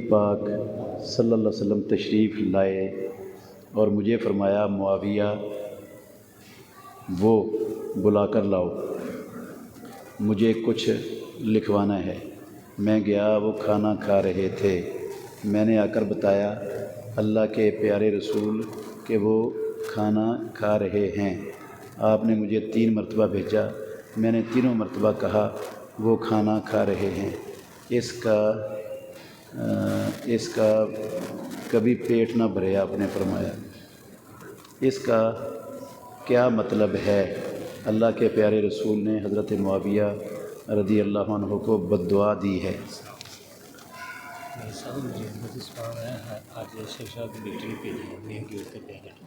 پاک صلی اللہ علیہ وسلم تشریف لائے اور مجھے فرمایا معاویہ وہ بلا کر لاؤ، مجھے کچھ لکھوانا ہے۔ میں گیا، وہ کھانا کھا رہے تھے۔ میں نے آ کر بتایا اللہ کے پیارے رسول کہ وہ کھانا کھا رہے ہیں۔ آپ نے مجھے 3 مرتبہ بھیجا، میں نے تینوں مرتبہ کہا وہ کھانا کھا رہے ہیں۔ اس کا کبھی پیٹ نہ بھرے، آپ نے فرمایا۔ اس کا کیا مطلب ہے؟ اللہ کے پیارے رسول نے حضرت معاویہ رضی اللہ عنہ کو بد دعا دی ہے۔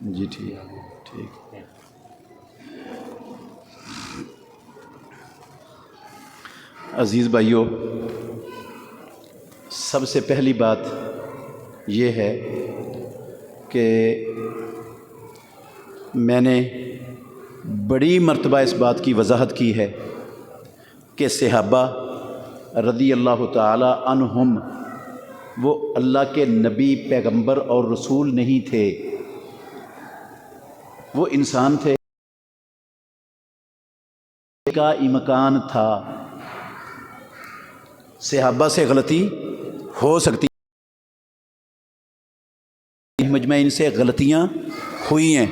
جی ٹھیک۔ عزیز بھائیو، سب سے پہلی بات یہ ہے کہ میں نے بڑی مرتبہ اس بات کی وضاحت کی ہے کہ صحابہ رضی اللہ تعالی عنہم وہ اللہ کے نبی، پیغمبر اور رسول نہیں تھے، وہ انسان تھے کا امکان تھا۔ صحابہ سے غلطی ہو سکتی، مجمع ان سے غلطیاں ہوئی ہیں،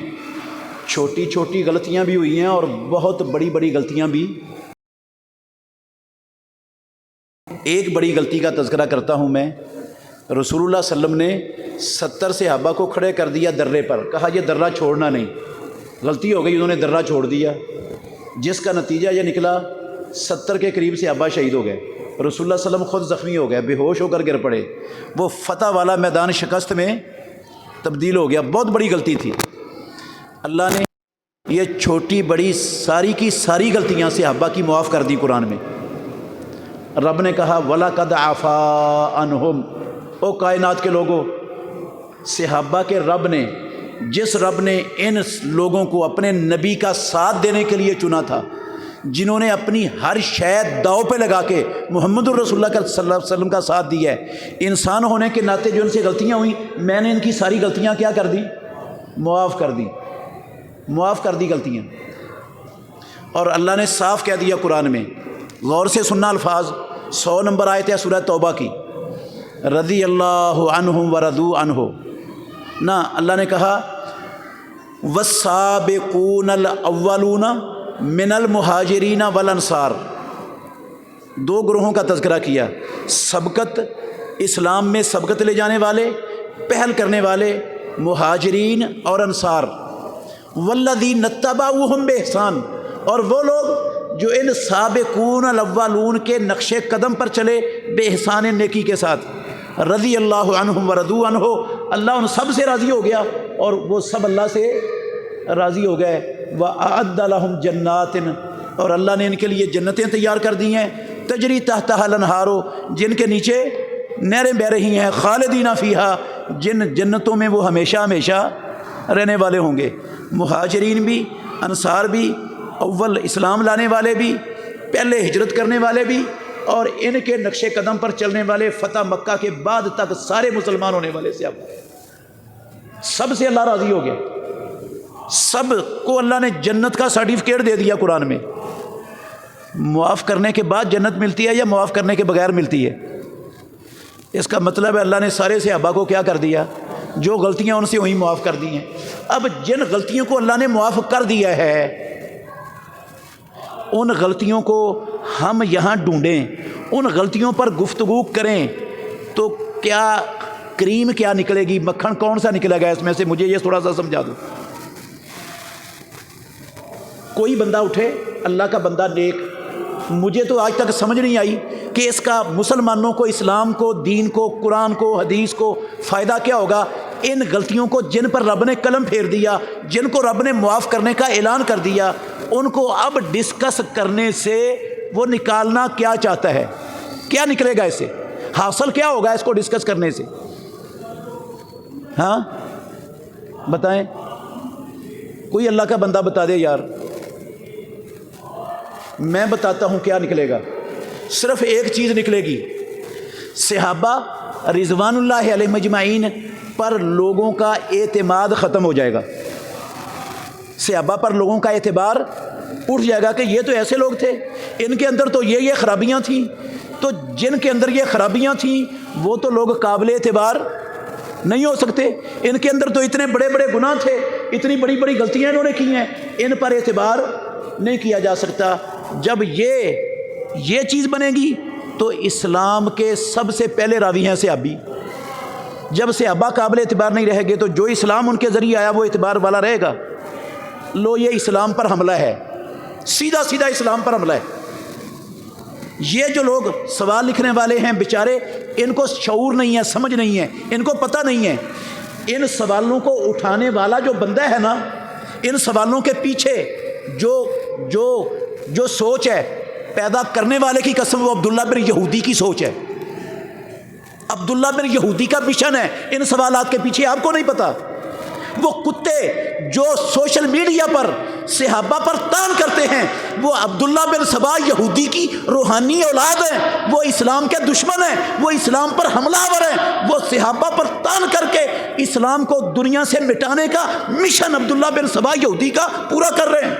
چھوٹی چھوٹی غلطیاں بھی ہوئی ہیں اور بہت بڑی بڑی غلطیاں بھی۔ ایک بڑی غلطی کا تذکرہ کرتا ہوں میں۔ رسول اللہ صلی اللہ علیہ وسلم نے 70 صحابہ کو کھڑے کر دیا درے پر، کہا یہ درہ چھوڑنا نہیں۔ غلطی ہو گئی، انہوں نے درہ چھوڑ دیا، جس کا نتیجہ یہ نکلا 70 کے قریب صحابہ شہید ہو گئے۔ رسول اللہ صلی اللہ علیہ وسلم خود زخمی ہو گئے، بے ہوش ہو کر گر پڑے، وہ فتح والا میدان شکست میں تبدیل ہو گیا۔ بہت بڑی غلطی تھی۔ اللہ نے یہ چھوٹی بڑی ساری کی ساری غلطیاں صحابہ کی معاف کر دی قرآن میں۔ رب نے کہا وَلَقَدْ عَفَا عَنْهُمْ، او کائنات کے لوگوں، صحابہ کے رب نے، جس رب نے ان لوگوں کو اپنے نبی کا ساتھ دینے کے لیے چنا تھا، جنہوں نے اپنی ہر شے داؤ پہ لگا کے محمد الرسول اللہ صلی اللہ علیہ وسلم کا ساتھ دیا ہے، انسان ہونے کے ناطے جو ان سے غلطیاں ہوئیں، میں نے ان کی ساری غلطیاں کیا کر دی؟ معاف کر دی غلطیاں۔ اور اللہ نے صاف کہہ دیا قرآن میں، غور سے سننا الفاظ، 100 نمبر آیت ہے سورہ توبہ کی، رضی اللہ عنہم ورضوا عنہ نا، اللہ نے کہا والسابقون الاولون من المہاجرین والانصار، 2 گروہوں کا تذکرہ کیا، سبقت، اسلام میں سبقت لے جانے والے، پہل کرنے والے مہاجرین اور انصار، والذین اتبعوہم بإحسان، اور وہ لوگ جو ان سابقون الاولون کے نقش قدم پر چلے بے احسان نیکی کے ساتھ، رضی اللہ عنہم ورضوا عنہ، اللہ ان سب سے راضی ہو گیا اور وہ سب اللہ سے راضی ہو گئے۔ وَأَعَدَّ لَهُمْ جَنَّاتٍ، اور اللہ نے ان کے لیے جنتیں تیار کر دی ہیں، تجری تحتہا الانہار، جن کے نیچے نہریں بہہ رہی ہیں، خالدین فیہا، جن جنتوں میں وہ ہمیشہ ہمیشہ رہنے والے ہوں گے۔ مہاجرین بھی، انصار بھی، اول اسلام لانے والے بھی، پہلے ہجرت کرنے والے بھی، اور ان کے نقش قدم پر چلنے والے، فتح مکہ کے بعد تک سارے مسلمان ہونے والے سے، اب سب سے اللہ راضی ہو گیا، سب کو اللہ نے جنت کا سرٹیفکیٹ دے دیا قرآن میں۔ معاف کرنے کے بعد جنت ملتی ہے یا معاف کرنے کے بغیر ملتی ہے؟ اس کا مطلب ہے اللہ نے سارے صحابہ کو کیا کر دیا؟ جو غلطیاں ان سے ہوئیں معاف کر دی ہیں۔ اب جن غلطیوں کو اللہ نے معاف کر دیا ہے، ان غلطیوں کو ہم یہاں ڈھونڈیں، ان غلطیوں پر گفتگو کریں تو کیا کریم کیا نکلے گی؟ مکھن کون سا نکلے گا اس میں سے؟ مجھے یہ تھوڑا سا سمجھا دو۔ کوئی بندہ اٹھے، اللہ کا بندہ نیک، مجھے تو آج تک سمجھ نہیں آئی کہ اس کا مسلمانوں کو، اسلام کو، دین کو، قرآن کو، حدیث کو فائدہ کیا ہوگا۔ ان غلطیوں کو جن پر رب نے قلم پھیر دیا، جن کو رب نے معاف کرنے کا اعلان کر دیا، ان کو اب ڈسکس کرنے سے وہ نکالنا کیا چاہتا ہے؟ کیا نکلے گا اس سے؟ حاصل کیا ہوگا اس کو ڈسکس کرنے سے؟ ہاں بتائیں، کوئی اللہ کا بندہ بتا دے یار۔ میں بتاتا ہوں کیا نکلے گا. صرف ایک چیز نکلے گی، صحابہ رضوان اللہ علیہ مجمعین پر لوگوں کا اعتماد ختم ہو جائے گا. صحابہ پر لوگوں کا اعتبار اٹھ جائے گا کہ یہ تو ایسے لوگ تھے، ان کے اندر تو یہ خرابیاں تھیں، تو جن کے اندر یہ خرابیاں تھیں وہ تو لوگ قابل اعتبار نہیں ہو سکتے. ان کے اندر تو اتنے بڑے بڑے گناہ تھے، اتنی بڑی بڑی غلطیاں انہوں نے کی ہیں، ان پر اعتبار نہیں کیا جا سکتا. جب یہ چیز بنے گی تو اسلام کے سب سے پہلے راوی ہیں صحابی. جب صحابہ قابل اعتبار نہیں رہے گے تو جو اسلام ان کے ذریعے آیا وہ اعتبار والا رہے گا. لو یہ اسلام پر حملہ ہے، سیدھا سیدھا اسلام پر حملہ ہے. یہ جو لوگ سوال لکھنے والے ہیں بیچارے، ان کو شعور نہیں ہے، سمجھ نہیں ہے، ان کو پتہ نہیں ہے. ان سوالوں کو اٹھانے والا جو بندہ ہے نا، ان سوالوں کے پیچھے جو سوچ ہے پیدا کرنے والے کی قسم، وہ عبداللہ بن یہودی کی سوچ ہے. عبداللہ بن یہودی کا مشن ہے ان سوالات کے پیچھے، آپ کو نہیں پتا. وہ کتے جو سوشل میڈیا پر صحابہ پر تان کرتے ہیں، وہ عبداللہ بن سبا یہودی کی روحانی اولاد ہیں، وہ اسلام کے دشمن ہیں، وہ اسلام پر حملہ آور ہیں. وہ صحابہ پر تان کر کے اسلام کو دنیا سے مٹانے کا مشن عبداللہ بن سبا یہودی کا پورا کر رہے ہیں.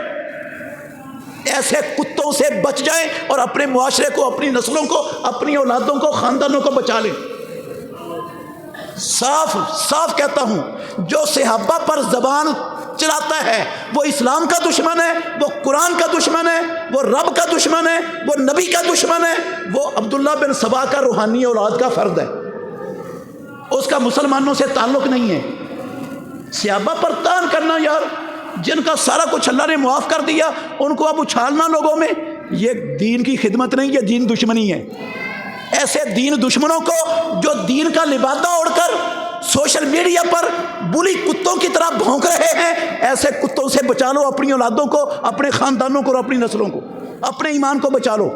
ایسے کتوں سے بچ جائیں اور اپنے معاشرے کو، اپنی نسلوں کو، اپنی اولادوں کو، خاندانوں کو بچا لیں. صاف صاف کہتا ہوں، جو صحابہ پر زبان چلاتا ہے وہ اسلام کا دشمن ہے، وہ قرآن کا دشمن ہے، وہ رب کا دشمن ہے، وہ نبی کا دشمن ہے. وہ عبداللہ بن سبا کا روحانی اولاد کا فرد ہے، اس کا مسلمانوں سے تعلق نہیں ہے. صحابہ پر تان کرنا، یار جن کا سارا کچھ اللہ نے معاف کر دیا ان کو اب اچھالنا لوگوں میں، یہ دین کی خدمت نہیں، یہ دین دشمنی ہے. ایسے دین دشمنوں کو جو دین کا لبادہ اوڑھ کر سوشل میڈیا پر بلی کتوں کی طرح بھونک رہے ہیں، ایسے کتوں سے بچا لو اپنی اولادوں کو، اپنے خاندانوں کو اور اپنی نسلوں کو، اپنے ایمان کو بچا لو.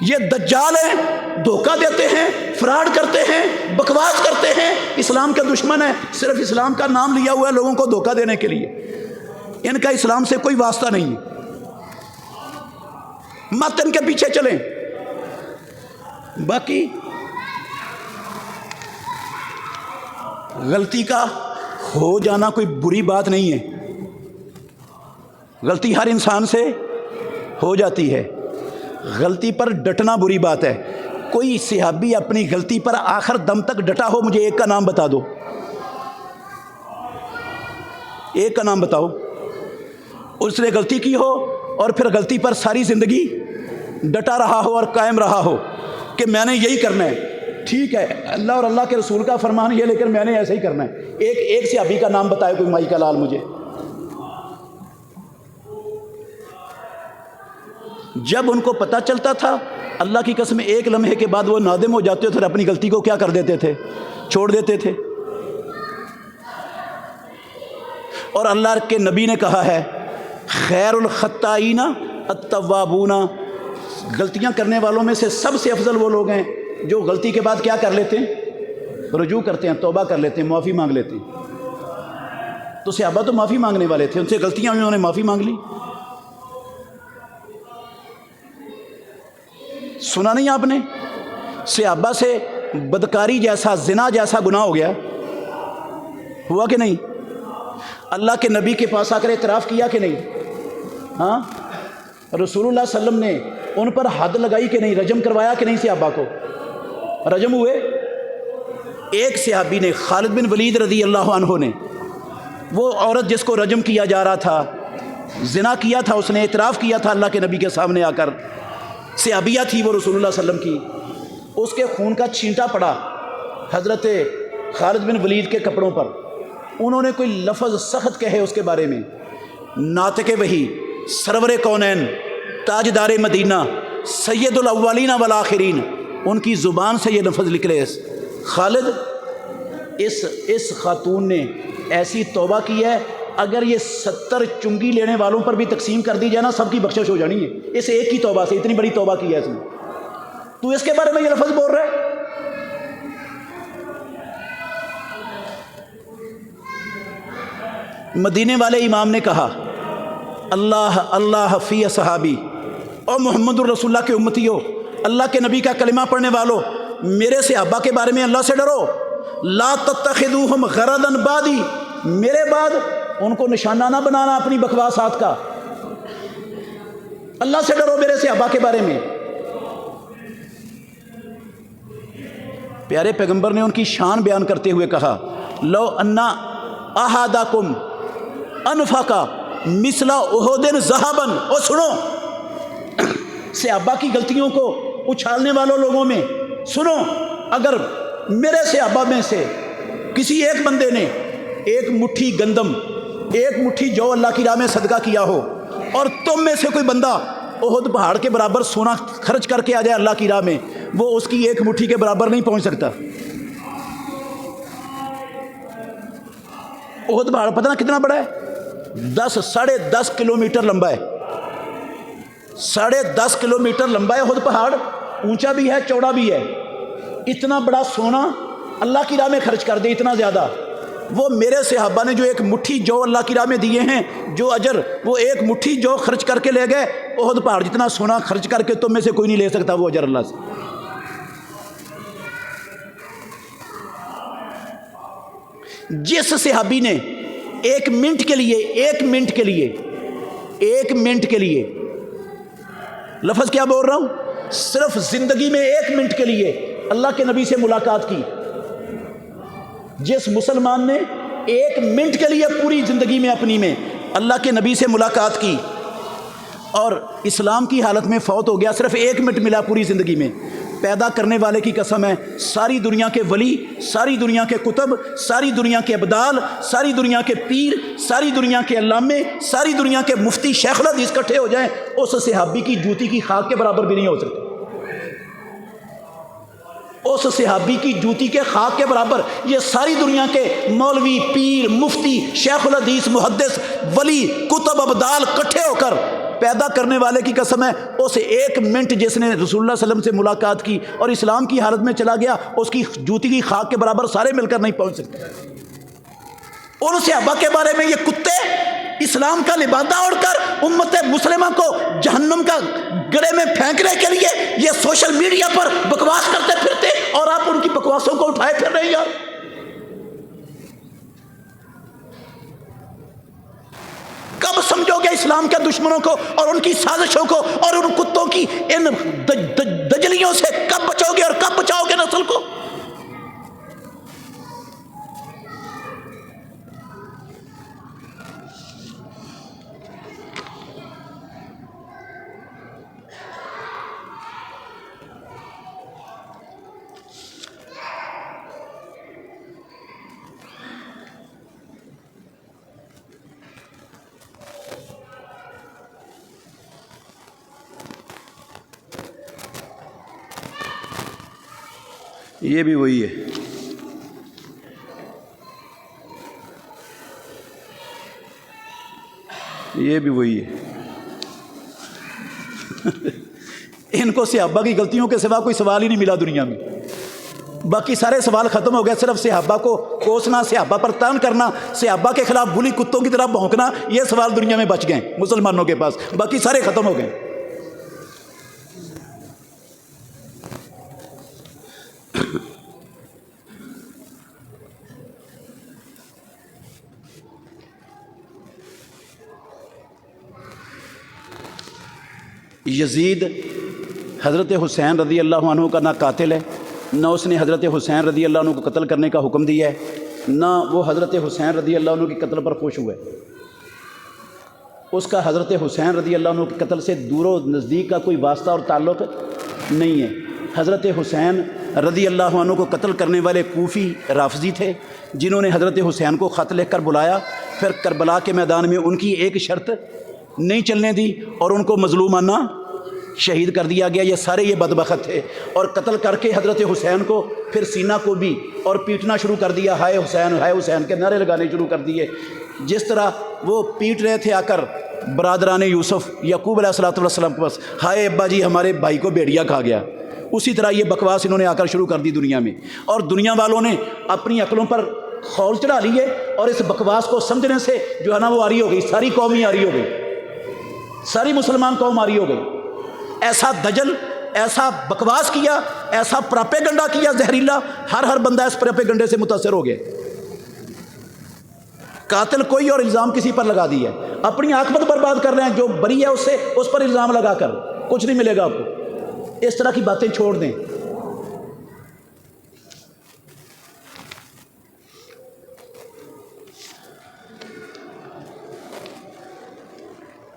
یہ دجال ہیں، دھوکہ دیتے ہیں، فراڈ کرتے ہیں، بکواس کرتے ہیں، اسلام کے دشمن ہیں. صرف اسلام کا نام لیا ہوا ہے لوگوں کو دھوکہ دینے کے لیے. ان کا اسلام سے کوئی واسطہ نہیں ہے، مت ان کے پیچھے چلیں. باقی غلطی کا ہو جانا کوئی بری بات نہیں ہے، غلطی ہر انسان سے ہو جاتی ہے. غلطی پر ڈٹنا بری بات ہے. کوئی صحابی اپنی غلطی پر آخر دم تک ڈٹا ہو، مجھے ایک کا نام بتا دو، ایک کا نام بتاؤ. اس نے غلطی کی ہو اور پھر غلطی پر ساری زندگی ڈٹا رہا ہو اور قائم رہا ہو کہ میں نے یہی کرنا ہے. ٹھیک ہے، اللہ اور اللہ کے رسول کا فرمان یہ، لیکن میں نے ایسے ہی کرنا ہے. ایک صحابی کا نام بتائے کوئی، مائی کا لال مجھے. جب ان کو پتہ چلتا تھا، اللہ کی قسم ایک لمحے کے بعد وہ نادم ہو جاتے تھے اور اپنی غلطی کو کیا کر دیتے تھے، چھوڑ دیتے تھے. اور اللہ کے نبی نے کہا ہے، خیر الخطائین التوابون، غلطیاں کرنے والوں میں سے سب سے افضل وہ لوگ ہیں جو غلطی کے بعد کیا کر لیتے ہیں، رجوع کرتے ہیں، توبہ کر لیتے ہیں، معافی مانگ لیتے ہیں. تو صحابہ تو معافی مانگنے والے تھے، ان سے غلطیاں ہوئی، انہوں نے معافی مانگ لی. سنا نہیں آپ نے؟ صحابہ سے بدکاری جیسا، زنا جیسا گناہ ہو گیا، ہوا کہ نہیں؟ اللہ کے نبی کے پاس آ کر اعتراف کیا کہ نہیں؟ ہاں، رسول اللہ صلی اللہ علیہ وسلم نے ان پر حد لگائی کہ نہیں؟ رجم کروایا کہ نہیں؟ صحابہ کو رجم ہوئے. ایک صحابی نے، خالد بن ولید رضی اللہ عنہ نے، وہ عورت جس کو رجم کیا جا رہا تھا، زنا کیا تھا، اس نے اعتراف کیا تھا اللہ کے نبی کے سامنے آ کر. صحابیہ تھی وہ رسول اللہ صلی اللہ علیہ وسلم کی. اس کے خون کا چھینٹا پڑا حضرت خالد بن ولید کے کپڑوں پر. انہوں نے کوئی لفظ سخت کہے اس کے بارے میں. ناطق وحی، سرور کونین، تاجدار مدینہ، سید الاولین والآخرین، ان کی زبان سے یہ لفظ نکلے، خالد اس خاتون نے ایسی توبہ کی ہے، اگر یہ 70 چنگی لینے والوں پر بھی تقسیم کر دی جائے نا، سب کی بخشش ہو جانی ہے. اس ایک کی توبہ سے اتنی بڑی توبہ کی ہے اس نے. تو اس کے بارے میں یہ لفظ بول رہا ہے. مدینے والے امام نے کہا، اللہ اللہ فی صحابی، اور محمد الرسول اللہ کے امتی ہو، اللہ کے نبی کا کلمہ پڑھنے والوں، میرے صحابہ کے بارے میں اللہ سے ڈرو۔ لا تتخذوہم غرضا بعدی، میرے بعد ان کو نشانہ نہ بنانا اپنی بکواسات کا، اللہ سے ڈرو میرے صحابہ کے بارے میں۔ پیارے پیغمبر نے ان کی شان بیان کرتے ہوئے کہا لو انا احدکم انفق مثل احد ذهبا، اور سنو صحابہ کی غلطیوں کو اچھالنے والوں لوگوں میں سنو، اگر میرے صحابہ میں سے کسی ایک بندے نے ایک مٹھی گندم، ایک مٹھی جو اللہ کی راہ میں صدقہ کیا ہو، اور تم میں سے کوئی بندہ احد پہاڑ کے برابر سونا خرچ کر کے آ جائے اللہ کی راہ میں، وہ اس کی ایک مٹھی کے برابر نہیں پہنچ سکتا۔ احد پہاڑ پتہ نہ کتنا بڑا ہے، 10-10.5 کلومیٹر لمبا ہے، 10.5 کلومیٹر لمبا ہے احد پہاڑ، اونچا بھی ہے چوڑا بھی ہے۔ اتنا بڑا سونا اللہ کی راہ میں خرچ کر دے، اتنا زیادہ، وہ میرے صحابہ نے جو ایک مٹھی جو اللہ کی راہ میں دیے ہیں، جو اجر وہ ایک مٹھی جو خرچ کر کے لے گئے، احد پہاڑ جتنا سونا خرچ کر کے تم میں سے کوئی نہیں لے سکتا وہ اجر اللہ سے۔ جس صحابی نے ایک منٹ کے لیے لفظ کیا بول رہا ہوں، صرف زندگی میں 1 منٹ کے لیے اللہ کے نبی سے ملاقات کی، جس مسلمان نے 1 منٹ کے لیے پوری زندگی میں اپنی میں اللہ کے نبی سے ملاقات کی اور اسلام کی حالت میں فوت ہو گیا، صرف 1 منٹ ملا پوری زندگی میں، پیدا کرنے والے کی قسم ہے، ساری دنیا کے ولی، ساری دنیا کے کتب، ساری دنیا کے ابدال، ساری دنیا کے پیر، ساری دنیا کے علامے، ساری دنیا کے مفتی شیخ الحدیث اکٹھے ہو جائیں، اس صحابی کی جوتی کی خاک کے برابر بھی نہیں ہو سکتے، اس صحابی کی جوتی کے خاک کے برابر۔ یہ ساری دنیا کے مولوی، پیر، مفتی، شیخ الحدیث، محدث، ولی، کتب، ابدال اکٹھے ہو کر پیدا کرنے والے کی قسم ہے، اس 1 منٹ جس نے رسول اللہ صلی اللہ علیہ وسلم سے ملاقات کی اور اسلام کی حالت میں چلا گیا، اس کی جوتی کی خاک کے برابر سارے مل کر نہیں پہنچ سکتے۔ ان صحابہ کے بارے میں یہ کتے اسلام کا لبادہ اوڑھ کر امت مسلمہ کو جہنم کا گڑے میں پھینکنے کے لیے یہ سوشل میڈیا پر بکواس کرتے پھرتے، اور آپ ان کی بکواسوں کو اٹھائے پھر رہے ہیں یار۔ کب سمجھو گے اسلام کے دشمنوں کو اور ان کی سازشوں کو اور ان کتوں کی ان دجلیوں سے کب بچو گے اور کب بچاؤ گے نسل کو؟ یہ بھی وہی ہے، یہ بھی وہی ہے۔ ان کو صحابہ کی غلطیوں کے سوا کوئی سوال ہی نہیں ملا دنیا میں، باقی سارے سوال ختم ہو گئے، صرف صحابہ کو کوسنا، صحابہ پر تان کرنا، صحابہ کے خلاف بلی کتوں کی طرح بھونکنا، یہ سوال دنیا میں بچ گئے مسلمانوں کے پاس، باقی سارے ختم ہو گئے۔ یزید حضرت حسین رضی اللہ عنہ کا نہ قاتل ہے، نہ اس نے حضرت حسین رضی اللہ عنہ کو قتل کرنے کا حکم دیا ہے، نہ وہ حضرت حسین رضی اللہ عنہ کے قتل پر خوش ہوا ہے۔ اس کا حضرت حسین رضی اللہ عنہ کے قتل سے دور و نزدیک کا کوئی واسطہ اور تعلق نہیں ہے۔ حضرت حسین رضی اللہ عنہ کو قتل کرنے والے کوفی رافضی تھے، جنہوں نے حضرت حسین کو خط لکھ کر بلایا، پھر کربلا کے میدان میں ان کی ایک شرط نہیں چلنے دی اور ان کو مظلومانہ شہید کر دیا گیا۔ یہ سارے یہ بدبخت تھے، اور قتل کر کے حضرت حسین کو پھر سینہ کو بھی اور پیٹنا شروع کر دیا، ہائے حسین کے نعرے لگانے شروع کر دیے۔ جس طرح وہ پیٹ رہے تھے آ کر برادران یوسف یعقوب علیہ السلام کے پاس، ہائے ابا جی ہمارے بھائی کو بھیڑیا کھا گیا، اسی طرح یہ بکواس انہوں نے آ کر شروع کر دی دنیا میں، اور دنیا والوں نے اپنی عقلوں پر خول چڑھا لی ہے، اور اس بکواس کو سمجھنے سے جو ہے نا وہ آری ہو گئی، ساری قوم ہی آری ہو گئی۔ ساری مسلمان قوم ماری ہو گئی. ایسا دجل، ایسا بکواس کیا، ایسا پراپیگنڈا کیا زہریلا، ہر بندہ اس پراپیگنڈے سے متاثر ہو گیا. قاتل کوئی اور الزام کسی پر لگا دیا ہے، اپنی عاقبت برباد کر رہے ہیں. جو بری ہے اس پر الزام لگا کر کچھ نہیں ملے گا آپ کو. اس طرح کی باتیں چھوڑ دیں.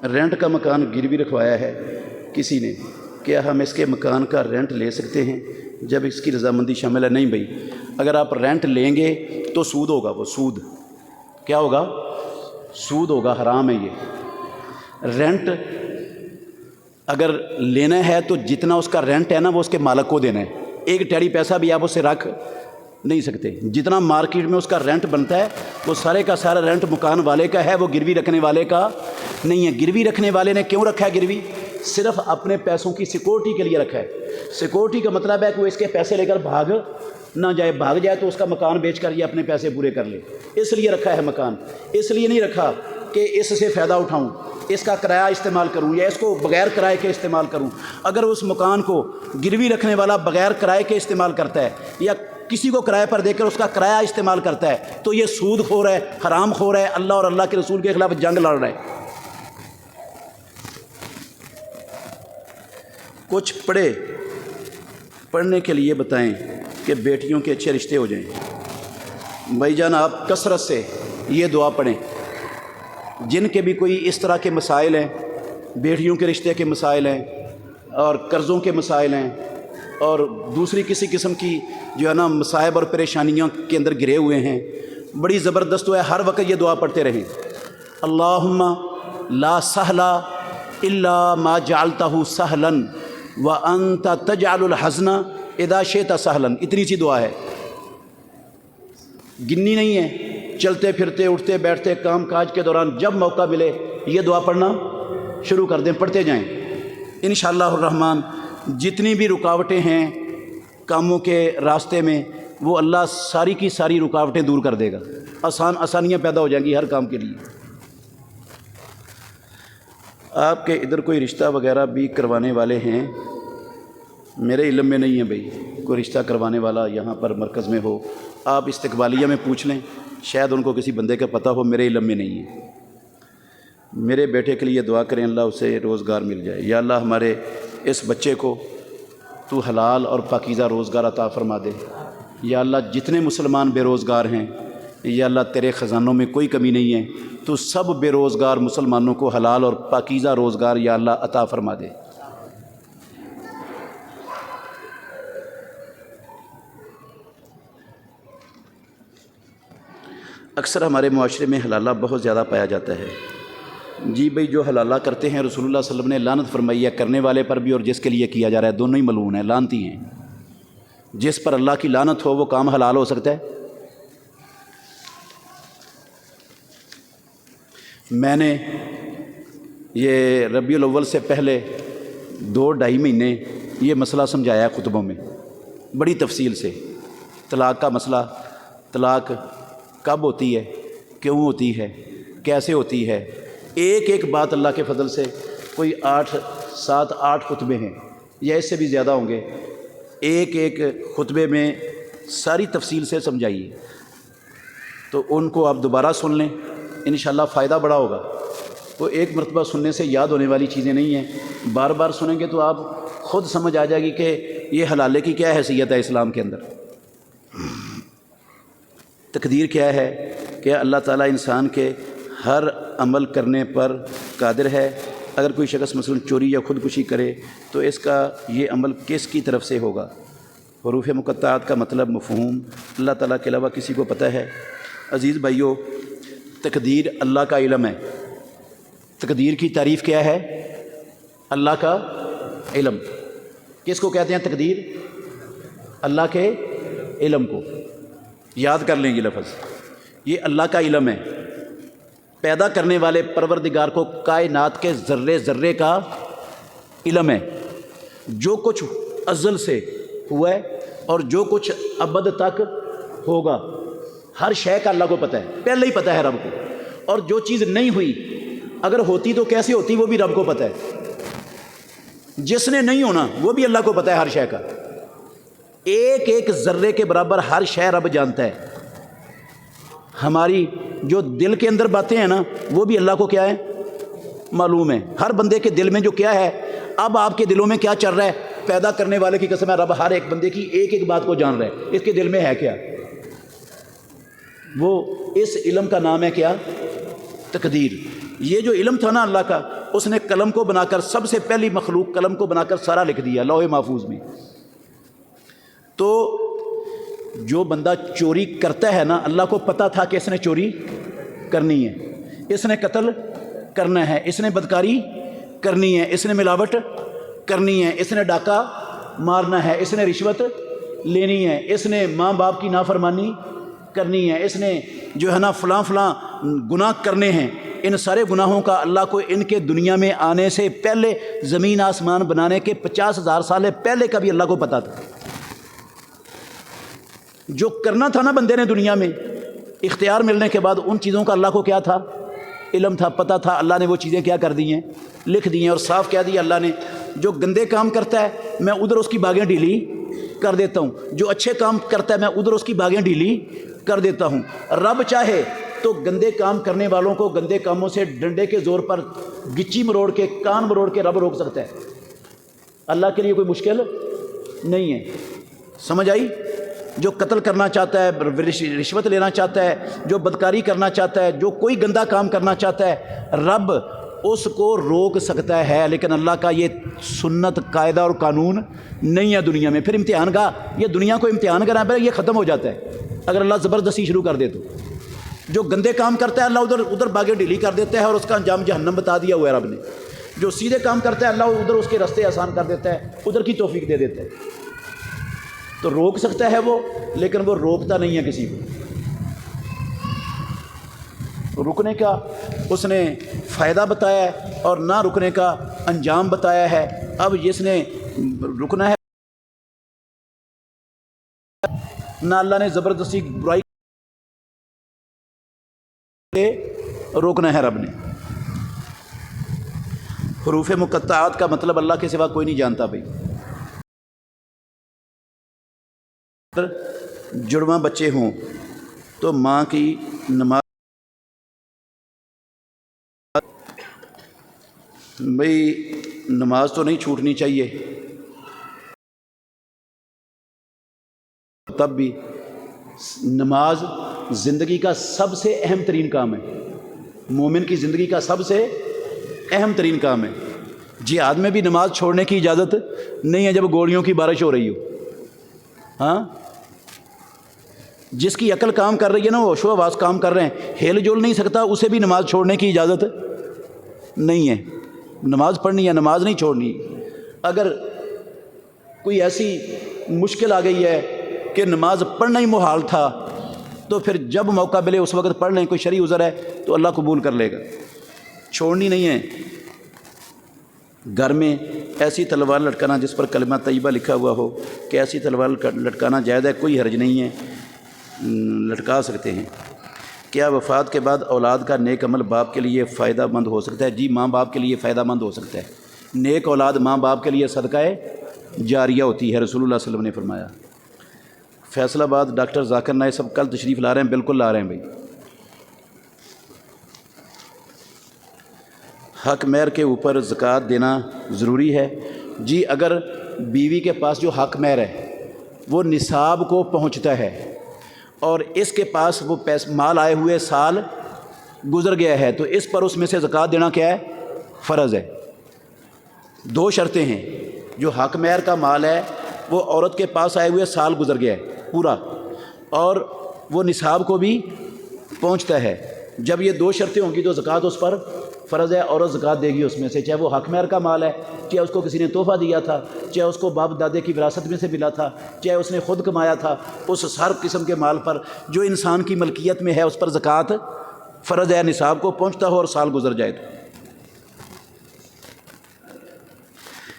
رینٹ کا مکان گروی رکھوایا ہے کسی نے، کیا ہم اس کے مکان کا رینٹ لے سکتے ہیں جب اس کی رضامندی شامل ہے؟ نہیں بھائی، اگر آپ رینٹ لیں گے تو سود ہوگا. وہ سود کیا ہوگا؟ سود ہوگا، حرام ہے یہ. رینٹ اگر لینا ہے تو جتنا اس کا رینٹ ہے نا وہ اس کے مالک کو دینا ہے. ایک ٹیڑی پیسہ بھی آپ اسے رکھ نہیں سکتے. جتنا مارکیٹ میں اس کا رینٹ بنتا ہے وہ سارے کا سارا رینٹ مکان والے کا ہے، وہ گروی رکھنے والے کا نہیں ہے. گروی رکھنے والے نے کیوں رکھا ہے گروی؟ صرف اپنے پیسوں کی سیکورٹی کے لیے رکھا ہے. سیکورٹی کا مطلب ہے کہ وہ اس کے پیسے لے کر بھاگ نہ جائے. بھاگ جائے تو اس کا مکان بیچ کر یہ اپنے پیسے پورے کر لے. اس لیے رکھا ہے مکان. اس لیے نہیں رکھا کہ اس سے فائدہ اٹھاؤں، اس کا کرایہ استعمال کروں یا اس کو بغیر کرائے کے استعمال کروں. اگر اس مکان کو گروی رکھنے والا بغیر کرائے کے استعمال کرتا ہے یا کسی کو کرائے پر دے کر اس کا کرایہ استعمال کرتا ہے تو یہ سود خور ہے، حرام خور ہے، اللہ اور اللہ کے رسول کے خلاف جنگ لڑ رہا ہے. کچھ پڑھنے کے لیے بتائیں کہ بیٹیوں کے اچھے رشتے ہو جائیں. بھائی جان، آپ کثرت سے یہ دعا پڑھیں. جن کے بھی کوئی اس طرح کے مسائل ہیں، بیٹیوں کے رشتے کے مسائل ہیں اور قرضوں کے مسائل ہیں اور دوسری کسی قسم کی جو ہے نا مصائب اور پریشانیوں کے اندر گرے ہوئے ہیں، بڑی زبردست ہے. ہر وقت یہ دعا پڑھتے رہیں. اللہم لا سہلا الا ما جعلتہ سہلا وانت تجعل الحزن اذا شئت سہلا. اتنی سی دعا ہے، گنی نہیں ہے. چلتے پھرتے اٹھتے بیٹھتے کام کاج کے دوران جب موقع ملے یہ دعا پڑھنا شروع کر دیں، پڑھتے جائیں. انشاءاللہ الرحمن جتنی بھی رکاوٹیں ہیں کاموں کے راستے میں وہ اللہ ساری کی ساری رکاوٹیں دور کر دے گا. آسانیاں پیدا ہو جائیں گی ہر کام کے لیے. آپ کے ادھر کوئی رشتہ وغیرہ بھی کروانے والے ہیں؟ میرے علم میں نہیں ہے بھائی کوئی رشتہ کروانے والا یہاں پر مرکز میں ہو. آپ استقبالیہ میں پوچھ لیں، شاید ان کو کسی بندے کا پتہ ہو، میرے علم میں نہیں ہے. میرے بیٹے کے لیے دعا کریں اللہ اسے روزگار مل جائے. یا اللہ ہمارے اس بچے کو تو حلال اور پاکیزہ روزگار عطا فرما دے. یا اللہ جتنے مسلمان بے روزگار ہیں، یا اللہ تیرے خزانوں میں کوئی کمی نہیں ہے، تو سب بے روزگار مسلمانوں کو حلال اور پاکیزہ روزگار یا اللہ عطا فرما دے. اکثر ہمارے معاشرے میں حلالہ بہت زیادہ پایا جاتا ہے. جی بھائی، جو حلالہ کرتے ہیں رسول اللہ صلی اللہ علیہ وسلم نے لعنت فرمائی ہے کرنے والے پر بھی اور جس کے لیے کیا جا رہا ہے، دونوں ہی ملعون ہیں، لعنتی ہیں. جس پر اللہ کی لعنت ہو وہ کام حلال ہو سکتا ہے؟ میں نے یہ ربیع الاول سے پہلے 2-2.5 مہینے یہ مسئلہ سمجھایا ہے خطبوں میں بڑی تفصیل سے. طلاق کا مسئلہ، طلاق کب ہوتی ہے، کیوں ہوتی ہے، کیسے ہوتی ہے. ایک بات اللہ کے فضل سے کوئی 7-8 خطبے ہیں یا اس سے بھی زیادہ ہوں گے. ایک خطبے میں ساری تفصیل سے سمجھائیے تو ان کو آپ دوبارہ سن لیں، انشاءاللہ فائدہ بڑا ہوگا. تو ایک مرتبہ سننے سے یاد ہونے والی چیزیں نہیں ہیں. بار بار سنیں گے تو آپ خود سمجھ آ جائے گی کہ یہ حلالے کی کیا حیثیت ہے اسلام کے اندر. تقدیر کیا ہے کہ اللہ تعالیٰ انسان کے ہر عمل کرنے پر قادر ہے. اگر کوئی شخص مثلا چوری یا خودکشی کرے تو اس کا یہ عمل کس کی طرف سے ہوگا؟ حروف مقطعات کا مطلب مفہوم اللہ تعالیٰ کے علاوہ کسی کو پتہ ہے؟ عزیز بھائیو، تقدیر اللہ کا علم ہے. تقدیر کی تعریف کیا ہے؟ اللہ کا علم. کس کو کہتے ہیں تقدیر؟ اللہ کے علم کو. یاد کر لیں گے لفظ، یہ اللہ کا علم ہے. پیدا کرنے والے پروردگار کو کائنات کے ذرے ذرے کا علم ہے. جو کچھ ازل سے ہوا ہے اور جو کچھ ابد تک ہوگا، ہر شے کا اللہ کو پتہ ہے، پہلے ہی پتہ ہے رب کو. اور جو چیز نہیں ہوئی اگر ہوتی تو کیسے ہوتی وہ بھی رب کو پتہ ہے، جس نے نہیں ہونا وہ بھی اللہ کو پتہ ہے ہر شے کا، ایک ایک ذرے کے برابر ہر شے رب جانتا ہے۔ ہماری جو دل کے اندر باتیں ہیں نا وہ بھی اللہ کو کیا ہے معلوم ہے، ہر بندے کے دل میں جو کیا ہے، اب آپ کے دلوں میں کیا چل رہا ہے، پیدا کرنے والے کی قسم ہے رب ہر ایک بندے کی ایک ایک بات کو جان رہا ہے، اس کے دل میں ہے کیا، وہ اس علم کا نام ہے کیا، تقدیر۔ یہ جو علم تھا نا اللہ کا، اس نے قلم کو بنا کر، سب سے پہلی مخلوق قلم کو بنا کر سارا لکھ دیا لوح محفوظ میں۔ تو جو بندہ چوری کرتا ہے نا، اللہ کو پتہ تھا کہ اس نے چوری کرنی ہے، اس نے قتل کرنا ہے، اس نے بدکاری کرنی ہے، اس نے ملاوٹ کرنی ہے، اس نے ڈاکہ مارنا ہے، اس نے رشوت لینی ہے، اس نے ماں باپ کی نافرمانی کرنی ہے، اس نے جو ہے نا فلاں فلاں گناہ کرنے ہیں۔ ان سارے گناہوں کا اللہ کو ان کے دنیا میں آنے سے پہلے، زمین آسمان بنانے کے 50,000 سال پہلے کا بھی اللہ کو پتہ تھا۔ جو کرنا تھا نا بندے نے دنیا میں، اختیار ملنے کے بعد ان چیزوں کا اللہ کو کیا تھا، علم تھا، پتہ تھا۔ اللہ نے وہ چیزیں کیا کر دی ہیں، لکھ دی ہیں، اور صاف کہہ دیا اللہ نے جو گندے کام کرتا ہے میں ادھر اس کی باغیں ڈھیلی کر دیتا ہوں، جو اچھے کام کرتا ہے میں ادھر اس کی باغیں ڈھیلی کر دیتا ہوں۔ رب چاہے تو گندے کام کرنے والوں کو گندے کاموں سے ڈنڈے کے زور پر گچی مروڑ کے، کان مروڑ کے رب روک سکتا ہے، اللہ کے لیے کوئی مشکل نہیں ہے۔ سمجھ آئی؟ جو قتل کرنا چاہتا ہے، رشوت لینا چاہتا ہے، جو بدکاری کرنا چاہتا ہے، جو کوئی گندا کام کرنا چاہتا ہے، رب اس کو روک سکتا ہے، لیکن اللہ کا یہ سنت، قاعدہ اور قانون نہیں ہے دنیا میں۔ پھر امتحان کا، یہ دنیا کو امتحان کرنا پڑے، یہ ختم ہو جاتا ہے اگر اللہ زبردستی شروع کر دے تو۔ جو گندے کام کرتا ہے اللہ ادھر باغیں ڈھیلی کر دیتا ہے، اور اس کا انجام جہنم بتا دیا ہوا ہے رب نے۔ جو سیدھے کام کرتا ہے اللہ ادھر اس کے راستے آسان کر دیتا ہے، ادھر کی توفیق دے دیتا ہے۔ تو روک سکتا ہے وہ، لیکن وہ روکتا نہیں ہے کسی کو۔ رکنے کا اس نے فائدہ بتایا ہے اور نہ رکنے کا انجام بتایا ہے۔ اب جس نے رکنا ہے، نہ اللہ نے زبردستی برائی روکنا ہے رب نے۔ حروف مقطعات کا مطلب اللہ کے سوا کوئی نہیں جانتا بھائی۔ جڑواں بچے ہوں تو ماں کی نماز، بھئی نماز تو نہیں چھوٹنی چاہیے، تب بھی نماز زندگی کا سب سے اہم ترین کام ہے، مومن کی زندگی کا سب سے اہم ترین کام ہے۔ جہاد میں بھی نماز چھوڑنے کی اجازت نہیں ہے جب گولیوں کی بارش ہو رہی ہو۔ ہاں، جس کی عقل کام کر رہی ہے نا، وہ ہوش و حواس کام کر رہے ہیں، ہل جول نہیں سکتا، اسے بھی نماز چھوڑنے کی اجازت نہیں ہے۔ نماز پڑھنی ہے، نماز نہیں چھوڑنی۔ اگر کوئی ایسی مشکل آ گئی ہے کہ نماز پڑھنا ہی محال تھا، تو پھر جب موقع ملے اس وقت پڑھ لیں، کوئی شرعی عذر ہے تو اللہ قبول کر لے گا، چھوڑنی نہیں ہے۔ گھر میں ایسی تلوار لٹکانا جس پر کلمہ طیبہ لکھا ہوا ہو، کہ ایسی تلوار لٹکانا جائز ہے، کوئی حرج نہیں ہے، لٹکا سکتے ہیں۔ کیا وفات کے بعد اولاد کا نیک عمل باپ کے لیے فائدہ مند ہو سکتا ہے؟ جی، ماں باپ کے لیے فائدہ مند ہو سکتا ہے۔ نیک اولاد ماں باپ کے لیے صدقہ جاریہ ہوتی ہے، رسول اللہ صلی اللہ علیہ وسلم نے فرمایا۔ فیصل آباد ڈاکٹر ذاکر نائک صاحب کل تشریف لا رہے ہیں؟ بالکل لا رہے ہیں بھائی۔ حق مہر کے اوپر زکوٰۃ دینا ضروری ہے؟ جی، اگر بیوی کے پاس جو حق مہر ہے وہ نصاب کو پہنچتا ہے اور اس کے پاس وہ مال آئے ہوئے سال گزر گیا ہے، تو اس پر اس میں سے زکوٰۃ دینا کیا ہے؟ فرض ہے۔ دو شرطیں ہیں، جو حق مہر کا مال ہے وہ عورت کے پاس آئے ہوئے سال گزر گیا ہے پورا، اور وہ نصاب کو بھی پہنچتا ہے۔ جب یہ دو شرطیں ہوں گی تو زکوٰۃ اس پر فرض ہے، عورت زکوٰۃ دے گی اس میں سے، چاہے وہ حق مہر کا مال ہے، چاہے اس کو کسی نے تحفہ دیا تھا، چاہے اس کو باپ دادے کی وراثت میں سے ملا تھا، چاہے اس نے خود کمایا تھا، اس ہر قسم کے مال پر جو انسان کی ملکیت میں ہے اس پر زکوٰۃ فرض ہے، نصاب کو پہنچتا ہو اور سال گزر جائے تو۔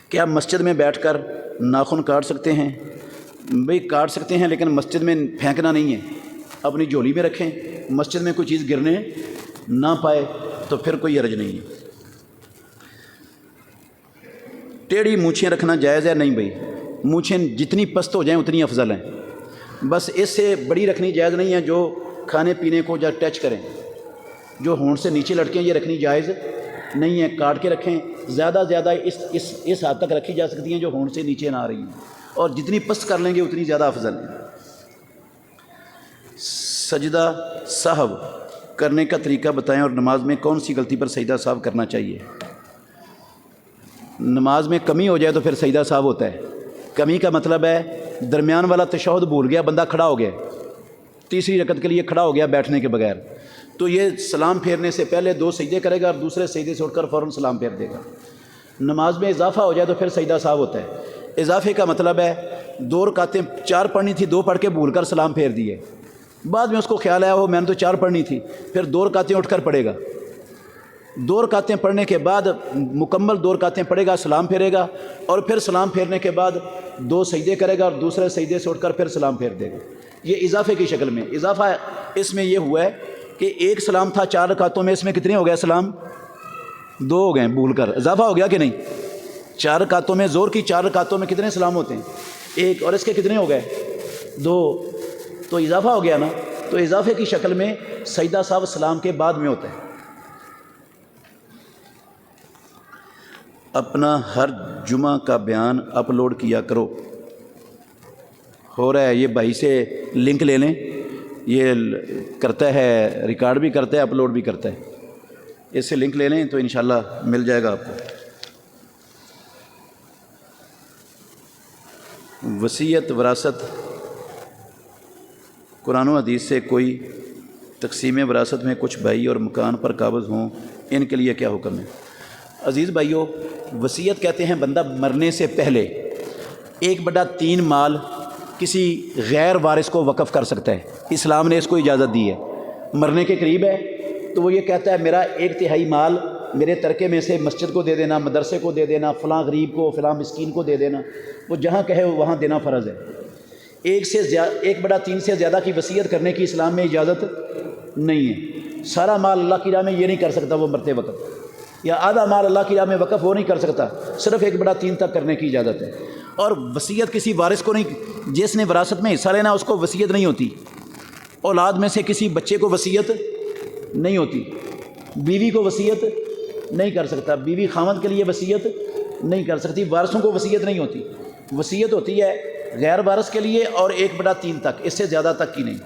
کیا مسجد میں بیٹھ کر ناخن کاٹ سکتے ہیں؟ بھئی کاٹ سکتے ہیں، لیکن مسجد میں پھینکنا نہیں ہے، اپنی جھولی میں رکھیں، مسجد میں کوئی چیز گرنے نہ پائے۔ تو پھر کوئی حرج نہیں ہے۔ ٹیڑھی مونچھیں رکھنا جائز ہے؟ نہیں بھائی، مونچھیں جتنی پست ہو جائیں اتنی افضل ہیں، بس اس سے بڑی رکھنی جائز نہیں ہے جو کھانے پینے کو جب ٹچ کریں، جو ہونٹ سے نیچے لٹکیں یہ رکھنی جائز نہیں ہے، کاٹ کے رکھیں۔ زیادہ زیادہ اس حد تک رکھی جا سکتی ہیں جو ہونٹ سے نیچے نہ آ رہی ہیں، اور جتنی پست کر لیں گے اتنی زیادہ افضل ہے۔ سجدہ سہو کرنے کا طریقہ بتائیں، اور نماز میں کون سی غلطی پر سجدہ سہو کرنا چاہیے؟ نماز میں کمی ہو جائے تو پھر سجدہ سہو ہوتا ہے۔ کمی کا مطلب ہے درمیان والا تشہد بھول گیا، بندہ کھڑا ہو گیا، تیسری رکعت کے لیے کھڑا ہو گیا بیٹھنے کے بغیر، تو یہ سلام پھیرنے سے پہلے 2 سجدے کرے گا اور دوسرے سجدے سے اٹھ کر فوراً سلام پھیر دے گا۔ نماز میں اضافہ ہو جائے تو پھر سجدہ سہو ہوتا ہے۔ اضافے کا مطلب ہے 2 رکعتیں 4 پڑھنی تھی، 2 پڑھ کے بھول کر سلام پھیر دیے، بعد میں اس کو خیال آیا میں نے تو 4 پڑھنی تھی، پھر 2 رکعتیں اٹھ کر پڑھے گا، 2 رکعتیں پڑھنے کے بعد مکمل 2 رکعتیں پڑھے گا، سلام پھیرے گا، اور پھر سلام پھیرنے کے بعد 2 سجدے کرے گا اور دوسرے سجدے سے اٹھ کر پھر سلام پھیر دے گا۔ یہ اضافے کی شکل میں اضافہ اس میں یہ ہوا ہے کہ ایک سلام تھا 4 رکعتوں میں، اس میں کتنے ہو گئے سلام؟ 2 ہو گئے، بھول کر اضافہ ہو گیا کہ نہیں؟ 4 رکعتوں میں، زور کی 4 رکعتوں میں کتنے سلام ہوتے ہیں؟ 1، اور اس کے کتنے ہو گئے؟ 2، تو اضافہ ہو گیا نا۔ تو اضافے کی شکل میں سجدہ سہو سلام کے بعد میں ہوتا ہے۔ اپنا ہر جمعہ کا بیان اپلوڈ کیا کرو، ہو رہا ہے، یہ بھائی سے لنک لے لیں، یہ کرتا ہے، ریکارڈ بھی کرتا ہے، اپلوڈ بھی کرتا ہے، اس سے لنک لے لیں تو انشاءاللہ مل جائے گا آپ کو۔ وصیت وراثت قرآن و حدیث سے کوئی تقسیم وراثت میں کچھ بھائی اور مکان پر قابض ہوں، ان کے لیے کیا حکم ہے؟ عزیز بھائیو، وصیت کہتے ہیں بندہ مرنے سے پہلے 1/3 مال کسی غیر وارث کو وقف کر سکتا ہے، اسلام نے اس کو اجازت دی ہے۔ مرنے کے قریب ہے تو وہ یہ کہتا ہے میرا 1/3 مال میرے ترکے میں سے مسجد کو دے دینا، مدرسے کو دے دینا، فلاں غریب کو، فلاں مسکین کو دے دینا، وہ جہاں کہے وہاں دینا فرض ہے۔ 1/3 سے زیادہ کی وصیت کرنے کی اسلام میں اجازت نہیں ہے۔ سارا مال اللہ کی راہ میں یہ نہیں کر سکتا وہ مرتے وقت، یا آدھا مال اللہ کی راہ میں وقف وہ نہیں کر سکتا، صرف 1/3 تک کرنے کی اجازت ہے۔ اور وصیت کسی وارث کو نہیں، جس نے وراثت میں حصہ لینا اس کو وصیت نہیں ہوتی، اولاد میں سے کسی بچے کو وصیت نہیں ہوتی، بیوی کو وصیت نہیں کر سکتا، بیوی خاوند کے لیے وصیت نہیں کر سکتی، وارثوں کو وصیت نہیں ہوتی۔ وصیت ہوتی ہے غیر وارث کے لیے اور 1/3 تک، اس سے زیادہ تک کی نہیں۔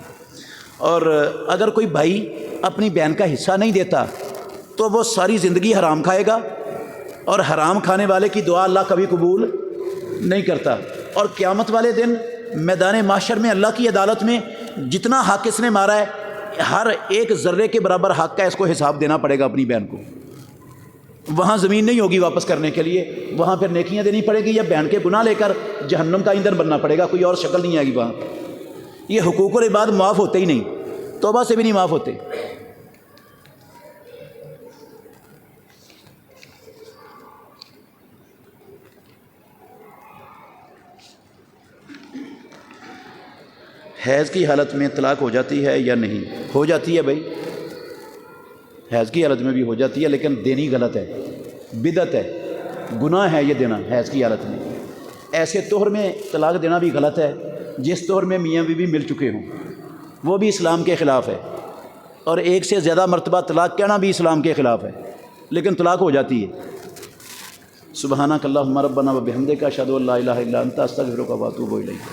اور اگر کوئی بھائی اپنی بہن کا حصہ نہیں دیتا تو وہ ساری زندگی حرام کھائے گا، اور حرام کھانے والے کی دعا اللہ کبھی قبول نہیں کرتا۔ اور قیامت والے دن میدان محشر میں اللہ کی عدالت میں جتنا حق اس نے مارا ہے، ہر ایک ذرے کے برابر حق کا اس کو حساب دینا پڑے گا اپنی بہن کو۔ وہاں زمین نہیں ہوگی واپس کرنے کے لیے، وہاں پھر نیکیاں دینی پڑے گی، یا بہن کے گناہ لے کر جہنم کا ایندھن بننا پڑے گا، کوئی اور شکل نہیں آئے گی وہاں۔ یہ حقوق العباد معاف ہوتے ہی نہیں، توبہ سے بھی نہیں معاف ہوتے۔ حیض کی حالت میں طلاق ہو جاتی ہے یا نہیں؟ ہو جاتی ہے بھائی، حیض کی حالت میں بھی ہو جاتی ہے، لیکن دینی غلط ہے، بدعت ہے، گناہ ہے یہ دینا حیض کی حالت میں۔ ایسے طہر میں طلاق دینا بھی غلط ہے، جس طہر میں میاں بیوی مل چکے ہوں، وہ بھی اسلام کے خلاف ہے، اور ایک سے زیادہ مرتبہ طلاق کہنا بھی اسلام کے خلاف ہے، لیکن طلاق ہو جاتی ہے۔ سبحانک اللہم ربنا و بحمدک اشہد ان لا الہ الا انت استغفرک و اتوب الیک۔